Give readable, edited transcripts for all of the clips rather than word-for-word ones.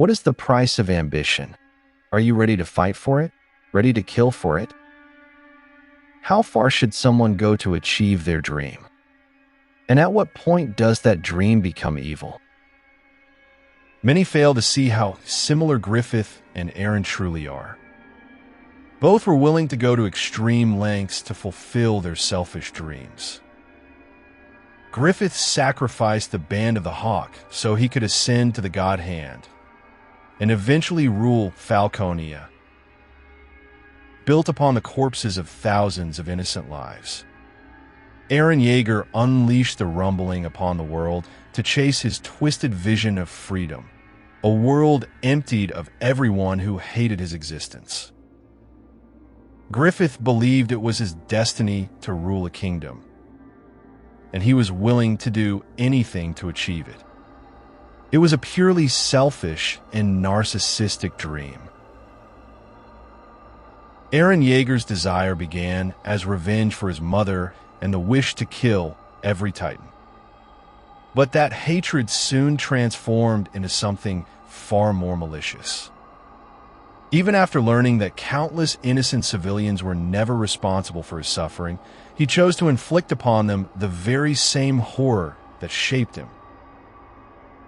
What is the price of ambition? Are you ready to fight for it? Ready to kill for it? How far should someone go to achieve their dream? And at what point does that dream become evil? Many fail to see how similar Griffith and Eren truly are. Both were willing to go to extreme lengths to fulfill their selfish dreams. Griffith sacrificed the Band of the Hawk so he could ascend to the God Hand and eventually rule Falconia, built upon the corpses of thousands of innocent lives. Eren Yeager unleashed the rumbling upon the world to chase his twisted vision of freedom, a world emptied of everyone who hated his existence. Griffith believed it was his destiny to rule a kingdom, and he was willing to do anything to achieve it. It was a purely selfish and narcissistic dream. Eren Yeager's desire began as revenge for his mother and the wish to kill every Titan. But that hatred soon transformed into something far more malicious. Even after learning that countless innocent civilians were never responsible for his suffering, he chose to inflict upon them the very same horror that shaped him.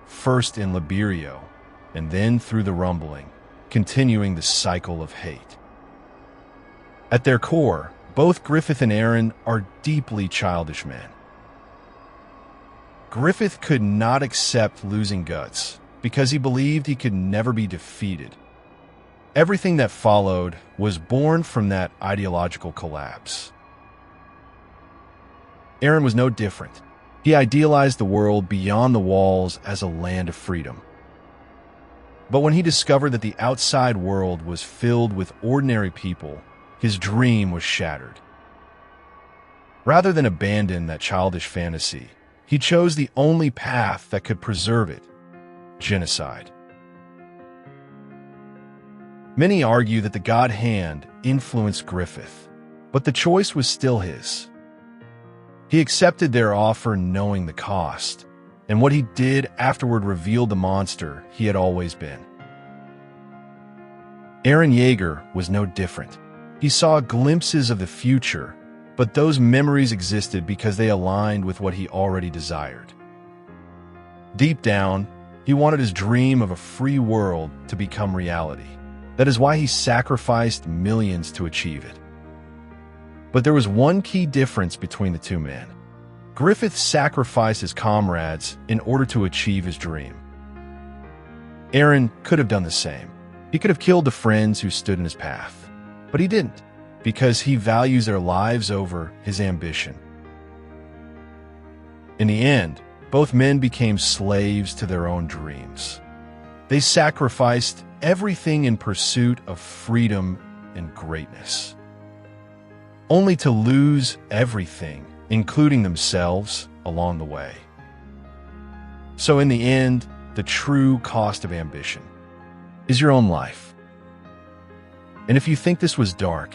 First in Liberio, and then through the rumbling, continuing the cycle of hate. At their core, both Griffith and Eren are deeply childish men. Griffith could not accept losing guts because he believed he could never be defeated. Everything that followed was born from that ideological collapse. Eren was no different. He idealized the world beyond the walls as a land of freedom. But when he discovered that the outside world was filled with ordinary people, his dream was shattered. Rather than abandon that childish fantasy, he chose the only path that could preserve it: genocide. Many argue that the God Hand influenced Griffith, but the choice was still his. He accepted their offer knowing the cost, and what he did afterward revealed the monster he had always been. Eren Yeager was no different. He saw glimpses of the future, but those memories existed because they aligned with what he already desired. Deep down, he wanted his dream of a free world to become reality. That is why he sacrificed millions to achieve it. But there was one key difference between the two men. Griffith sacrificed his comrades in order to achieve his dream. Eren could have done the same. He could have killed the friends who stood in his path. But he didn't, because he values their lives over his ambition. In the end, both men became slaves to their own dreams. They sacrificed everything in pursuit of freedom and greatness, only to lose everything, including themselves, along the way. So in the end, the true cost of ambition is your own life. And if you think this was dark,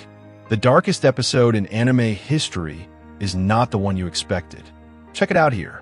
the darkest episode in anime history is not the one you expected. Check it out here.